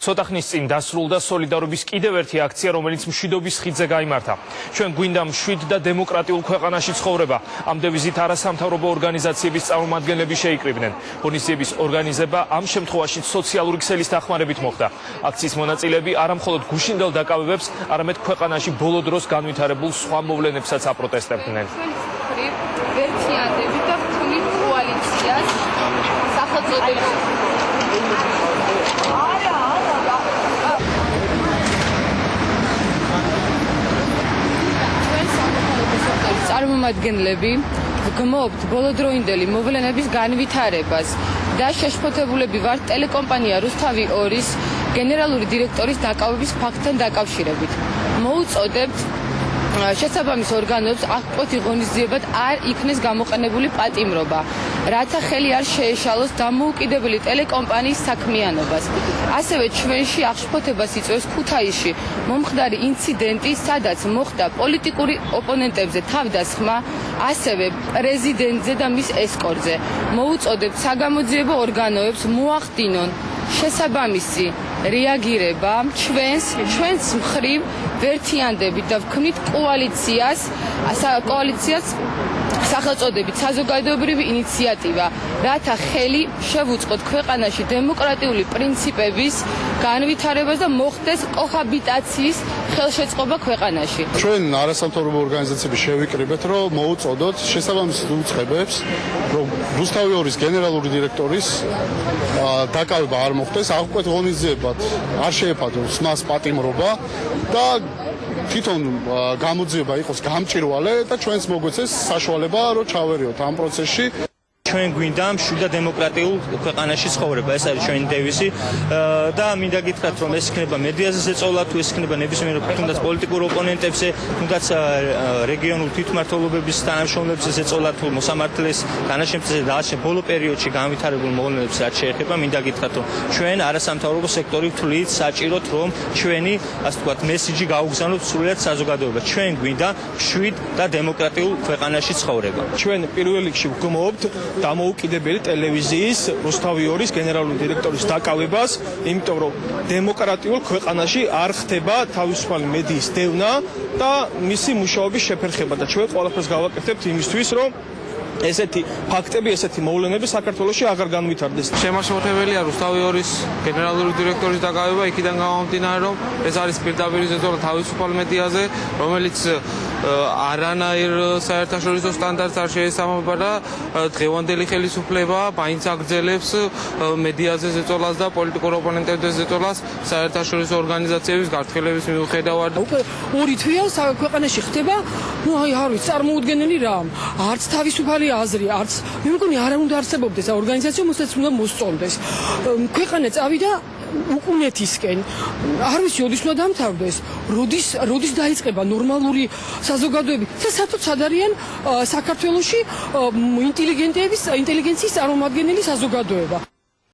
ცოტა ხნის წინ დასრულდა სოლიდარობის კიდევ ერთი აქცია, რომელიც მშვიდობის ხიდზე გაიმართა. ჩვენ გვინდა მშვიდ და დემოკრატიულ ქვეყანაში ცხოვრება. ამ დევიზით არასამთავრობო ორგანიზაციების წარმომადგენლები შეიკრიბნენ. ღონისძიების ორგანიზება ამ შემთხვევაში სოციალური ქსელის დახმარებით მოხდა. აქციის მონაწილეები არა მხოლოდ გუშინდელ დაკავებებს, არამედ ქვეყანაში ბოლო დროს განვითარებულ სხვა მოვლენებსაც აპროტესტებდნენ. ვერთიანდებით და ვთვლით კოალიციას სახელმწიფოებს. წარმომადგენლები გმობთ ბოლოდროინდელი მოვლენების განვითარებას და შეშფოთებულები ვართ ტელეკომპანია რუსთავი 2-ის გენერალური დირექტორის დაკავების ფაქტთან დაკავშირებით. მოუწოდებთ შესაბამის ორგანოებს აღკვეთი ღონისძიებად არ იქნეს გამოყენებული პატიმრობა, რათა ხელი არ შეეშალოს დამოუკიდებელი ტელეკომპანიის საქმიანობას. ასევე ჩვენში აღშფოთებას იწვევს ქუთაისში მომხდარი ინციდენტი, სადაც მოხდა პოლიტიკური ოპონენტებზე თავდასხმა, ასევე პრეზიდენტზე და მის ესკორტზე. მოუწოდებთ საგამოძიებო ორგანოებს მოახდინონ შესაბამისი რეაგირება ჩვენს მხრივ ვერთიანდებით და ვქმნით კოალიციას სახელწოდებით საზოგადოებრივი ინიციატივა, რათა ხელი შევუწყოთ ქვეყანაში დემოკრატიული პრინციპების განვითარებას და მოხდეს კოჰაბიტაციის ხელშეწყობა ქვეყანაში. ჩვენ არასამთავრობო ორგანიზაციები შევიკრიბეთ, რომ მოუწოდოთ შესაბამის უწყებებს, რომ რუსთავი 2-ის გენერალური დირექტორის დაკავება არ მოხდეს, აღკვეთ ღონისძიებად არ შეეფადოს მას პატიმრობა და თვითონ გამოძიება იყოს გამჭირვალე და ჩვენს მოგვეცეს საშუალება რომ ჩავერიოთ ამ პროცესში. ჩვენ გვინდა მშვიდ და დემოკრატიულ ქვეყანაში ცხოვრება, ეს არის ჩვენი დევიზი და მინდა გითხრათ, რომ ეს იქნება მედიაზე ზეწოლა, თუ ეს იქნება ნებისმიერ თუნდაც პოლიტიკურ ოპონენტებზე, თუნდაც რეგიონულ თვითმმართველობების თანამშრომლებზე ზეწოლა, თუ მოსამართლეს თანაშემწეზე და ბოლო პერიოდში განვითარებულ მოვლენებს რაც შეეხება, მინდა გითხრათ, რომ ჩვენ არასამთავრობო სექტორი ვთვლით საჭიროდ, რომ ჩვენი, ასე ვთქვათ, მესიჯი გაუგზავნოთ სრულად საზოგადოებას. ჩვენ გვინდა მშვიდ და დემოკრატიულ ქვეყანაში ცხოვრება. ჩვენ პირველ რიგში ვგმობთ დამოუკიდებელი ტელევიზიის რუსთავი 2-ის გენერალური დირექტორის დაკავებას, იმიტომ რომ დემოკრატიულ ქვეყანაში არ ხდება თავისუფალი მედიის დევნა და მისი მუშაობის შეფერხება და ჩვენ ყველაფერს გავაკეთებთ იმისთვის, რომ ესეთი ფაქტები, ესეთი მოვლენები საქართველოში აღარ განვითარდეს. შემაშფოთებელია რუსთავი 2-ის გენერალური დირექტორის დაკავება, იქიდან გამომდინარე, რომ ეს არის პირდაპირ ზეწოლა თავისუფალ მედიაზე, რომელიც არანაირ საერთაშორისო სტანდარტს არ შეესაბამება და დღევანდელი ხელისუფლება მაინც აგრძელებს მედიაზე ზეწოლას და პოლიტიკურ ოპონენტებზე ზეწოლას საერთაშორისო ორგანიზაციების გართულების მიუხედავად. უკვე 2 თვეა ქვეყანაში ხდება, არ ვიცი, წარმოუდგენელი რამ. არც თავისუფალი აზრი, არც მე მგონი არ უნდა არსებობდეს ორგანიზაცია, რომელსაც უნდა მოსწონდეს. ქვეყანა წავიდა უკუნეთისკენ. არ ვიცი, როდის უნდა დამთავრდეს, როდის დაიწყება ნორმალური საზოგადოები და საერთოდ სად არიან საქართველოში ინტელიგენციის წარმომადგენელი საზოგადოება.